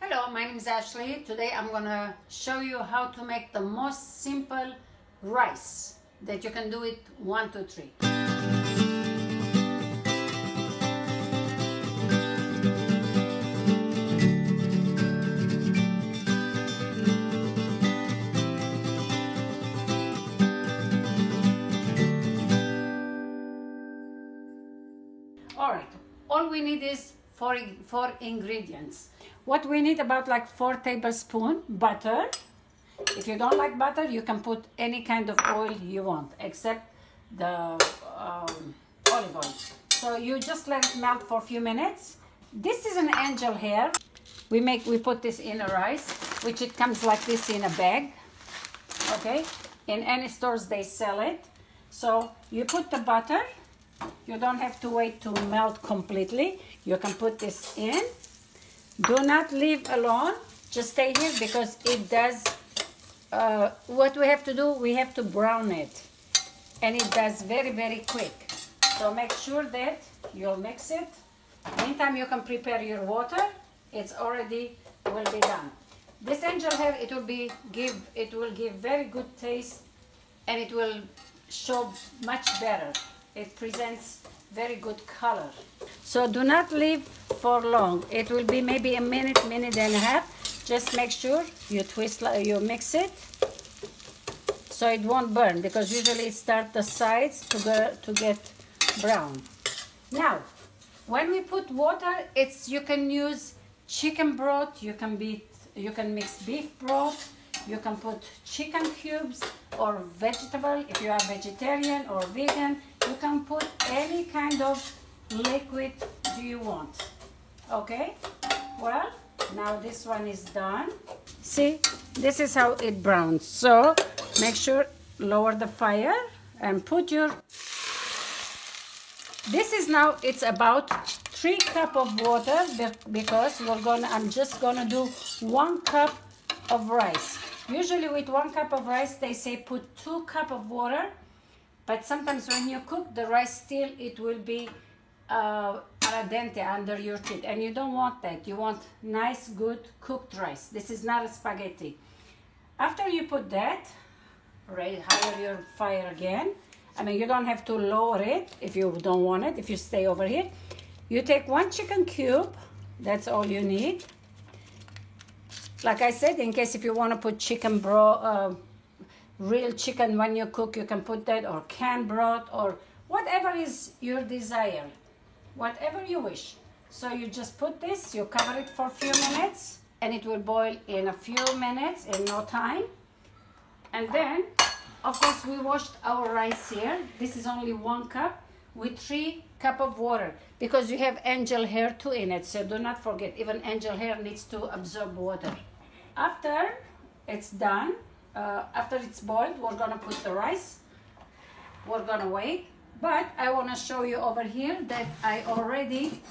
Hello, my name is Ashley. Today I'm gonna show you how to make the most simple rice that you can do it 1, 2, 3. Alright, all we need is four ingredients. What we need about like 4 tablespoons butter. If you don't like butter, you can put any kind of oil you want except the olive oil. So you just let it melt for a few minutes. This is an angel hair. We put this in a rice, which it comes like this in a bag. Okay, in any stores they sell it. So you put the butter. You don't have to wait to melt completely. You can put this in. Do not leave alone. Just stay here because it does, what we have to do, we have to brown it. And it does very, very quick. So make sure that you'll mix it. Meantime, you can prepare your water. It's already will be done. This angel hair, it will give very good taste and it will show much better. It presents very good color. So do not leave for long. It will be maybe a minute and a half. Just make sure you you mix it so it won't burn, because usually it starts the sides to get brown. Now, when we put water, you can use chicken broth, you can mix beef broth, you can put chicken cubes or vegetable. If you are vegetarian or vegan, you can put any kind of liquid you want. Okay, well, now this one is done. See, this is how it browns. So make sure lower the fire and put your, this is now, it's about 3 cups of water because I'm just gonna do 1 cup of rice. Usually with 1 cup of rice they say put 2 cups of water, but sometimes when you cook the rice still it will be al dente under your teeth, and you don't want that. You want nice good cooked rice. This is not a spaghetti. After you put that, higher your fire again. I mean, you don't have to lower it if you don't want it. If you stay over here, you take 1 chicken cube. That's all you need. Like I said, in case if you want to put chicken broth, real chicken when you cook, you can put that, or canned broth, or whatever is your desire, whatever you wish. So you just put this, you cover it for a few minutes, and it will boil in a few minutes, in no time. And then, of course, we washed our rice here. This is only 1 cup with 3 cups of water, because you have angel hair too in it. So do not forget, even angel hair needs to absorb water. After it's done, after it's boiled, we're gonna put the rice. We're gonna wait, but I wanna show you over here that I already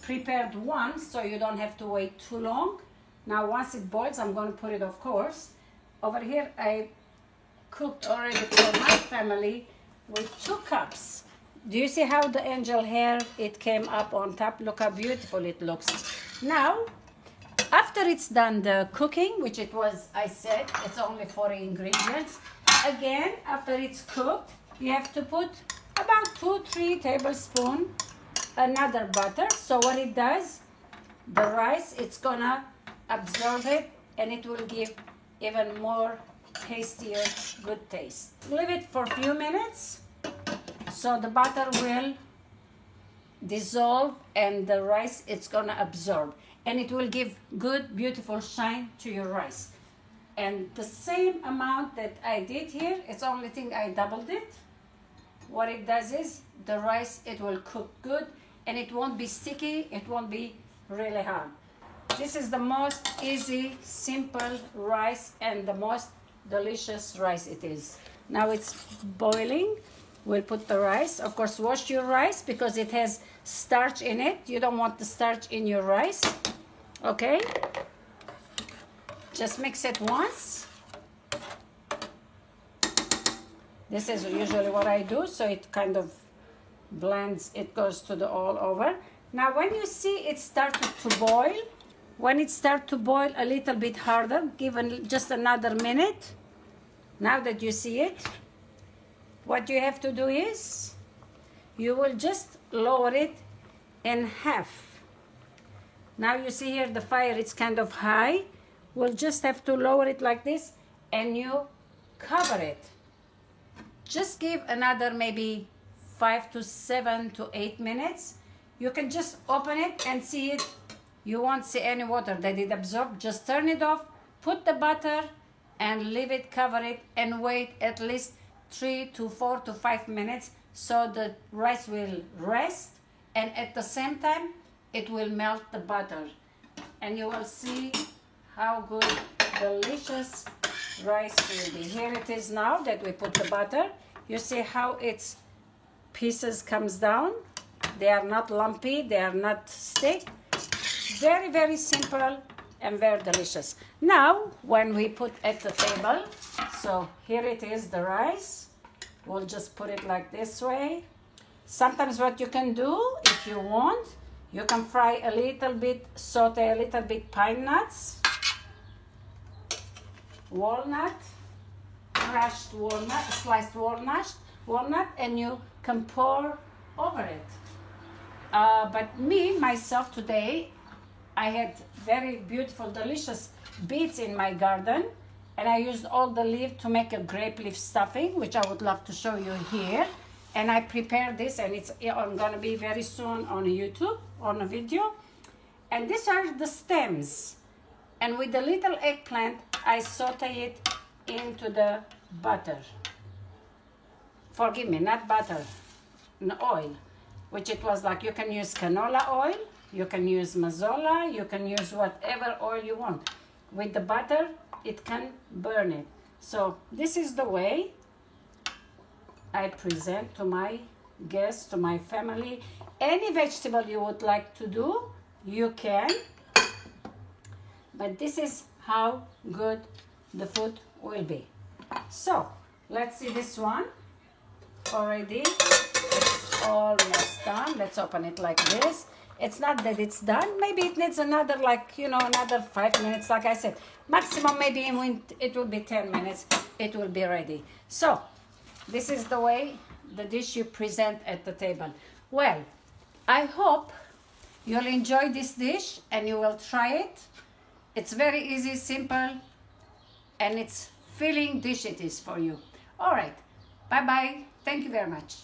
prepared one, so you don't have to wait too long. Now, once it boils, I'm gonna put it, of course. Over here, I cooked already for my family with 2 cups. Do you see how the angel hair, it came up on top? Look how beautiful it looks. Now, after it's done the cooking, which it was, I said, it's only 4 ingredients. Again, after it's cooked, you have to put about 2-3 tablespoons another butter. So what it does, the rice, it's gonna absorb it and it will give even more tastier, good taste. Leave it for a few minutes so the butter will dissolve and the rice, it's gonna absorb, and it will give good, beautiful shine to your rice. And the same amount that I did here, it's only thing I doubled it. What it does is the rice, it will cook good and it won't be sticky, it won't be really hard. This is the most easy, simple rice and the most delicious rice it is. Now it's boiling. We'll put the rice. Of course, wash your rice because it has starch in it. You don't want the starch in your rice. Okay? Just mix it once. This is usually what I do, so it kind of blends, it goes to the all over. Now when you see it started to boil, When it starts to boil a little bit harder, give just another minute. Now that you see it, what you have to do is you will just lower it in half. Now you see here the fire, it's kind of high. We'll just have to lower it like this, and you cover it. Just give another maybe 5 to 7 to 8 minutes. You can just open it and see it. You won't see any water that it absorbed. Just turn it off, put the butter, and leave it, cover it, and wait at least 3 to 4 to 5 minutes so the rice will rest, and at the same time it will melt the butter, and you will see how good, delicious rice will be. Here it is now that we put the butter. You see how its pieces comes down. They are not lumpy, they are not stick. Very, very simple and very delicious. Now, when we put at the table, so here it is, the rice. We'll just put it like this way. Sometimes what you can do, if you want, you can fry a little bit, saute a little bit pine nuts, walnut, crushed walnut, sliced walnut, and you can pour over it. But myself today, I had very beautiful, delicious beets in my garden, and I used all the leaf to make a grape leaf stuffing, which I would love to show you here. And I prepared this, and it's going to be very soon on YouTube, on a video. And these are the stems. And with the little eggplant, I saute it into the butter. Forgive me, not butter, oil, which it was like, you can use canola oil, you can use mazola, you can use whatever oil you want. With the butter, it can burn it. So this is the way I present to my guests, to my family. Any vegetable you would like to do, you can. But this is how good the food will be. So let's see this one. Already it's almost done. Let's open it like this. It's not that it's done. Maybe it needs another, another 5 minutes. Like I said, maximum maybe it will be 10 minutes. It will be ready. So this is the way the dish you present at the table. Well, I hope you'll enjoy this dish and you will try it. It's very easy, simple, and it's filling dish it is for you. All right. Bye-bye. Thank you very much.